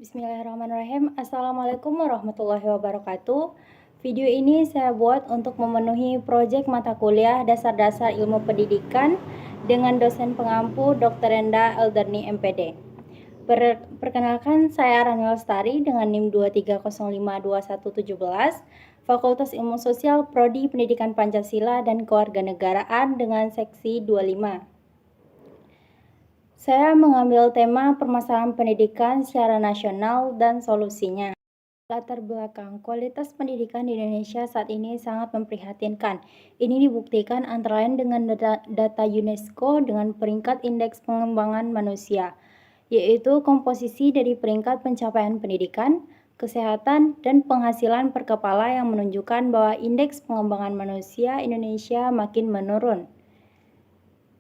Bismillahirrahmanirrahim. Assalamualaikum warahmatullahi wabarakatuh. Video ini saya buat untuk memenuhi proyek mata kuliah Dasar-Dasar Ilmu Pendidikan dengan dosen pengampu Dr. Renda Elderni MPD. Perkenalkan, saya Rani Lestari dengan NIM 23052117, Fakultas Ilmu Sosial Prodi Pendidikan Pancasila dan Kewarganegaraan dengan seksi 25. Saya mengambil tema permasalahan pendidikan secara nasional dan solusinya. Latar belakang, kualitas pendidikan di Indonesia saat ini sangat memprihatinkan. Ini dibuktikan antara lain dengan data UNESCO dengan peringkat indeks pengembangan manusia, yaitu komposisi dari peringkat pencapaian pendidikan, kesehatan, dan penghasilan per kepala yang menunjukkan bahwa indeks pengembangan manusia Indonesia makin menurun.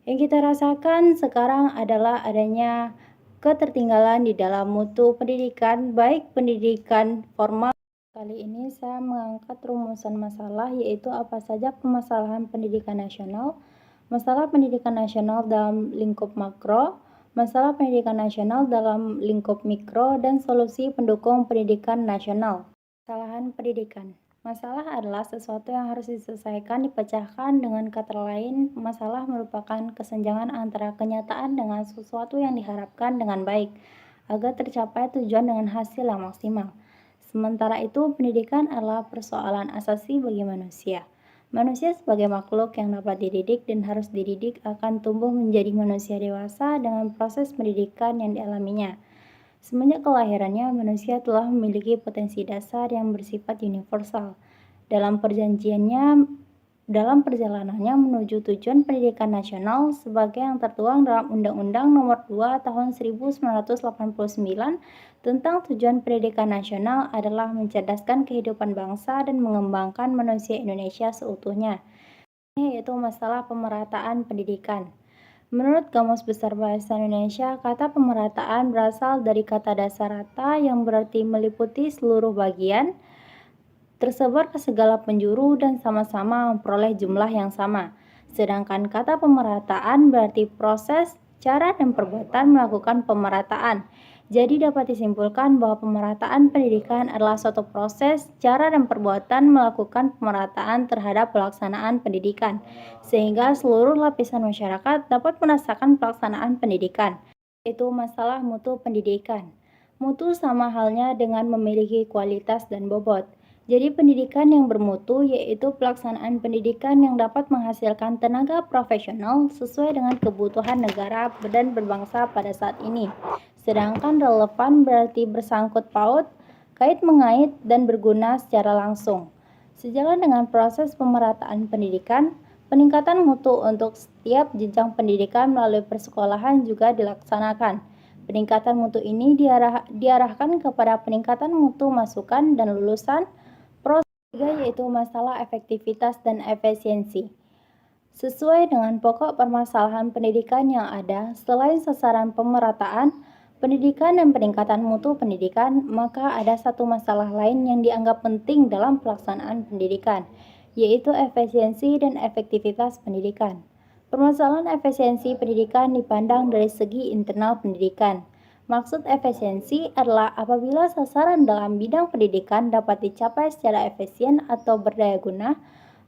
Yang kita rasakan sekarang adalah adanya ketertinggalan di dalam mutu pendidikan, baik pendidikan formal. Kali ini saya mengangkat rumusan masalah, yaitu apa saja permasalahan pendidikan nasional, masalah pendidikan nasional dalam lingkup makro, masalah pendidikan nasional dalam lingkup mikro, dan solusi pendukung pendidikan nasional. Kesalahan pendidikan. Masalah adalah sesuatu yang harus diselesaikan, dipecahkan. Dengan kata lain, masalah merupakan kesenjangan antara kenyataan dengan sesuatu yang diharapkan dengan baik, agar tercapai tujuan dengan hasil yang maksimal. Sementara itu, pendidikan adalah persoalan asasi bagi manusia. Manusia sebagai makhluk yang dapat dididik dan harus dididik akan tumbuh menjadi manusia dewasa dengan proses pendidikan yang dialaminya. Semenjak kelahirannya, manusia telah memiliki potensi dasar yang bersifat universal. Dalam perjalanannya menuju tujuan pendidikan nasional sebagai yang tertuang dalam Undang-Undang Nomor 2 Tahun 1989 tentang tujuan pendidikan nasional adalah mencerdaskan kehidupan bangsa dan mengembangkan manusia Indonesia seutuhnya, yaitu masalah pemerataan pendidikan. Menurut Kamus Besar Bahasa Indonesia, kata pemerataan berasal dari kata dasar rata yang berarti meliputi seluruh bagian, tersebar ke segala penjuru dan sama-sama memperoleh jumlah yang sama. Sedangkan kata pemerataan berarti proses, cara, dan perbuatan melakukan pemerataan. Jadi dapat disimpulkan bahwa pemerataan pendidikan adalah suatu proses, cara, dan perbuatan melakukan pemerataan terhadap pelaksanaan pendidikan, sehingga seluruh lapisan masyarakat dapat merasakan pelaksanaan pendidikan, yaitu masalah mutu pendidikan. Mutu sama halnya dengan memiliki kualitas dan bobot. Jadi pendidikan yang bermutu yaitu pelaksanaan pendidikan yang dapat menghasilkan tenaga profesional sesuai dengan kebutuhan negara dan berbangsa pada saat ini. Sedangkan relevan berarti bersangkut paut, kait-mengait, dan berguna secara langsung. Sejalan dengan proses pemerataan pendidikan, peningkatan mutu untuk setiap jenjang pendidikan melalui persekolahan juga dilaksanakan. Peningkatan mutu ini diarahkan kepada peningkatan mutu masukan dan lulusan. Proses ketiga yaitu masalah efektivitas dan efisiensi. Sesuai dengan pokok permasalahan pendidikan yang ada, selain sasaran pemerataan pendidikan dan peningkatan mutu pendidikan, maka ada satu masalah lain yang dianggap penting dalam pelaksanaan pendidikan, yaitu efisiensi dan efektivitas pendidikan. Permasalahan efisiensi pendidikan dipandang dari segi internal pendidikan. Maksud efisiensi adalah apabila sasaran dalam bidang pendidikan dapat dicapai secara efisien atau berdaya guna,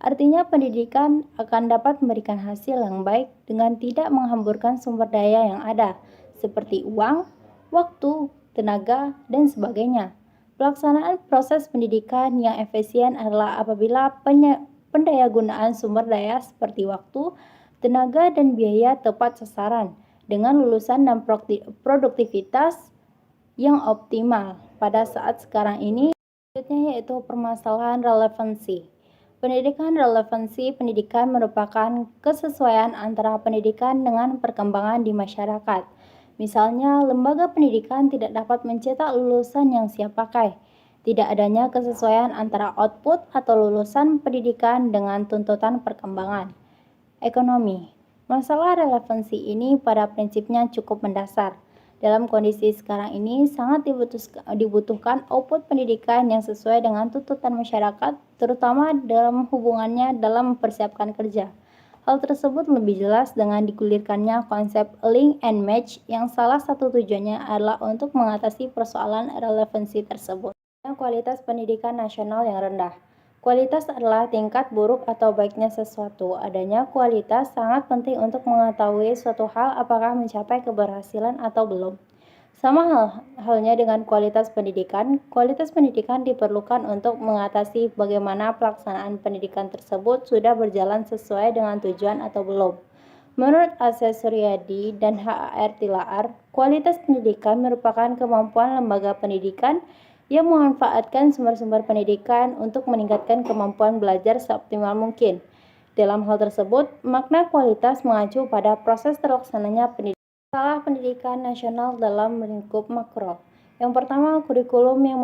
artinya pendidikan akan dapat memberikan hasil yang baik dengan tidak menghamburkan sumber daya yang ada, seperti uang, waktu, tenaga, dan sebagainya. Pelaksanaan proses pendidikan yang efisien adalah apabila pendayagunaan sumber daya seperti waktu, tenaga, dan biaya tepat sasaran, dengan lulusan dan produktivitas yang optimal. Pada saat sekarang ini, selanjutnya yaitu permasalahan relevansi. Pendidikan relevansi pendidikan merupakan kesesuaian antara pendidikan dengan perkembangan di masyarakat. Misalnya, lembaga pendidikan tidak dapat mencetak lulusan yang siap pakai. Tidak adanya kesesuaian antara output atau lulusan pendidikan dengan tuntutan perkembangan. Ekonomi. Masalah relevansi ini pada prinsipnya cukup mendasar. Dalam kondisi sekarang ini sangat dibutuhkan output pendidikan yang sesuai dengan tuntutan masyarakat, terutama dalam hubungannya dalam mempersiapkan kerja. Hal tersebut lebih jelas dengan digulirkannya konsep link and match yang salah satu tujuannya adalah untuk mengatasi persoalan relevansi tersebut. Kualitas pendidikan nasional yang rendah. Kualitas adalah tingkat buruk atau baiknya sesuatu. Adanya kualitas sangat penting untuk mengetahui suatu hal apakah mencapai keberhasilan atau belum. Sama halnya dengan kualitas pendidikan diperlukan untuk mengatasi bagaimana pelaksanaan pendidikan tersebut sudah berjalan sesuai dengan tujuan atau belum. Menurut Asep Suryadi dan HAR Tilaar, kualitas pendidikan merupakan kemampuan lembaga pendidikan yang memanfaatkan sumber-sumber pendidikan untuk meningkatkan kemampuan belajar seoptimal mungkin. Dalam hal tersebut, makna kualitas mengacu pada proses terlaksananya pendidikan. Masalah pendidikan nasional dalam lingkup makro. Yang pertama, kurikulum yang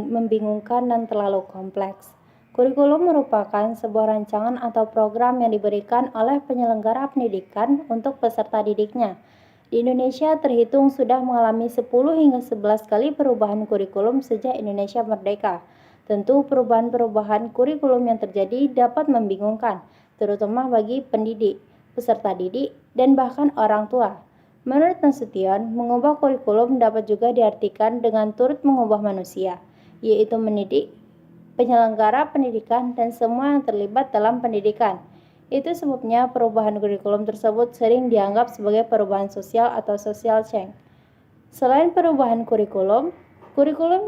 membingungkan dan terlalu kompleks. Kurikulum merupakan sebuah rancangan atau program yang diberikan oleh penyelenggara pendidikan untuk peserta didiknya. Di Indonesia terhitung sudah mengalami 10 hingga 11 kali perubahan kurikulum sejak Indonesia merdeka. Tentu perubahan-perubahan kurikulum yang terjadi dapat membingungkan, terutama bagi pendidik, peserta didik, dan bahkan orang tua. Menurut Nasution, mengubah kurikulum dapat juga diartikan dengan turut mengubah manusia, yaitu mendidik, penyelenggara pendidikan, dan semua yang terlibat dalam pendidikan. Itu sebabnya perubahan kurikulum tersebut sering dianggap sebagai perubahan sosial atau social change. Selain perubahan kurikulum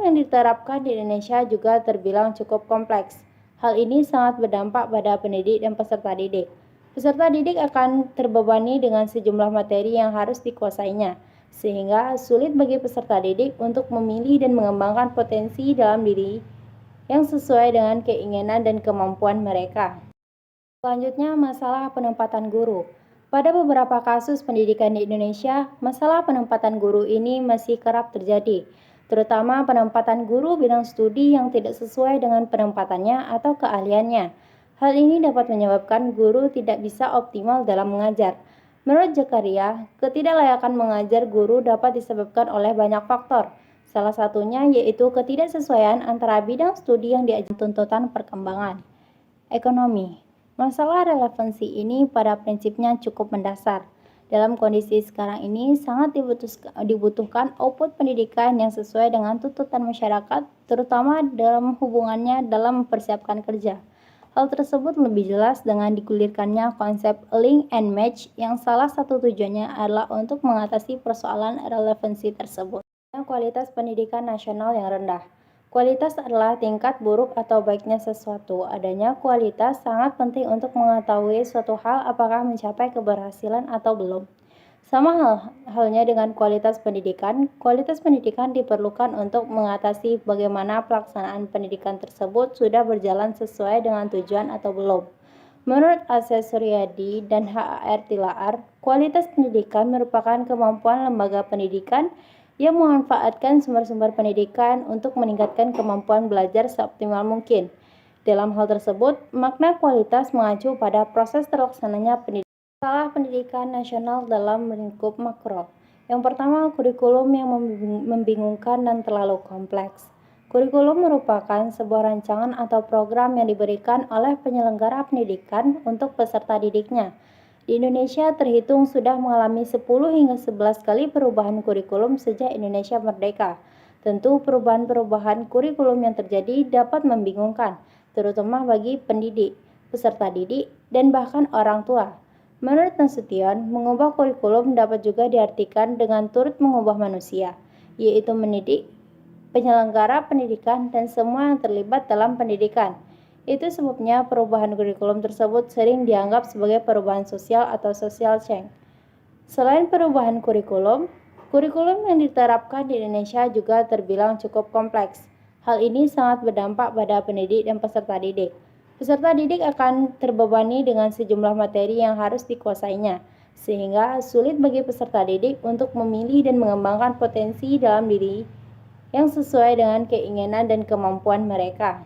yang diterapkan di Indonesia juga terbilang cukup kompleks. Hal ini sangat berdampak pada pendidik dan peserta didik. Peserta didik akan terbebani dengan sejumlah materi yang harus dikuasainya, sehingga sulit bagi peserta didik untuk memilih dan mengembangkan potensi dalam diri yang sesuai dengan keinginan dan kemampuan mereka. Selanjutnya, masalah penempatan guru. Pada beberapa kasus pendidikan di Indonesia, masalah penempatan guru ini masih kerap terjadi, terutama penempatan guru bidang studi yang tidak sesuai dengan penempatannya atau keahliannya. Hal ini dapat menyebabkan guru tidak bisa optimal dalam mengajar. Menurut Zakaria, ketidaklayakan mengajar guru dapat disebabkan oleh banyak faktor. Salah satunya yaitu ketidaksesuaian antara bidang studi yang diajarkan tuntutan perkembangan. Ekonomi. Masalah relevansi ini pada prinsipnya cukup mendasar. Dalam kondisi sekarang ini sangat dibutuhkan output pendidikan yang sesuai dengan tuntutan masyarakat, terutama dalam hubungannya dalam mempersiapkan kerja. Hal tersebut lebih jelas dengan digulirkannya konsep link and match yang salah satu tujuannya adalah untuk mengatasi persoalan relevansi tersebut. Kualitas pendidikan nasional yang rendah. Kualitas adalah tingkat buruk atau baiknya sesuatu. Adanya kualitas sangat penting untuk mengetahui suatu hal apakah mencapai keberhasilan atau belum. Sama halnya dengan kualitas pendidikan diperlukan untuk mengatasi bagaimana pelaksanaan pendidikan tersebut sudah berjalan sesuai dengan tujuan atau belum. Menurut Asep Suryadi dan HAR Tilaar, kualitas pendidikan merupakan kemampuan lembaga pendidikan yang memanfaatkan sumber-sumber pendidikan untuk meningkatkan kemampuan belajar seoptimal mungkin. Dalam hal tersebut, makna kualitas mengacu pada proses terlaksananya pendidikan. Masalah pendidikan nasional dalam lingkup makro. Yang pertama, kurikulum yang membingungkan dan terlalu kompleks. Kurikulum merupakan sebuah rancangan atau program yang diberikan oleh penyelenggara pendidikan untuk peserta didiknya. Di Indonesia terhitung sudah mengalami 10 hingga 11 kali perubahan kurikulum sejak Indonesia merdeka. Tentu perubahan-perubahan kurikulum yang terjadi dapat membingungkan, terutama bagi pendidik, peserta didik, dan bahkan orang tua. Menurut Nasution, mengubah kurikulum dapat juga diartikan dengan turut mengubah manusia, yaitu mendidik, penyelenggara pendidikan, dan semua yang terlibat dalam pendidikan. Itu sebabnya perubahan kurikulum tersebut sering dianggap sebagai perubahan sosial atau social change. Selain perubahan kurikulum yang diterapkan di Indonesia juga terbilang cukup kompleks. Hal ini sangat berdampak pada pendidik dan peserta didik. Peserta didik akan terbebani dengan sejumlah materi yang harus dikuasainya, sehingga sulit bagi peserta didik untuk memilih dan mengembangkan potensi dalam diri yang sesuai dengan keinginan dan kemampuan mereka.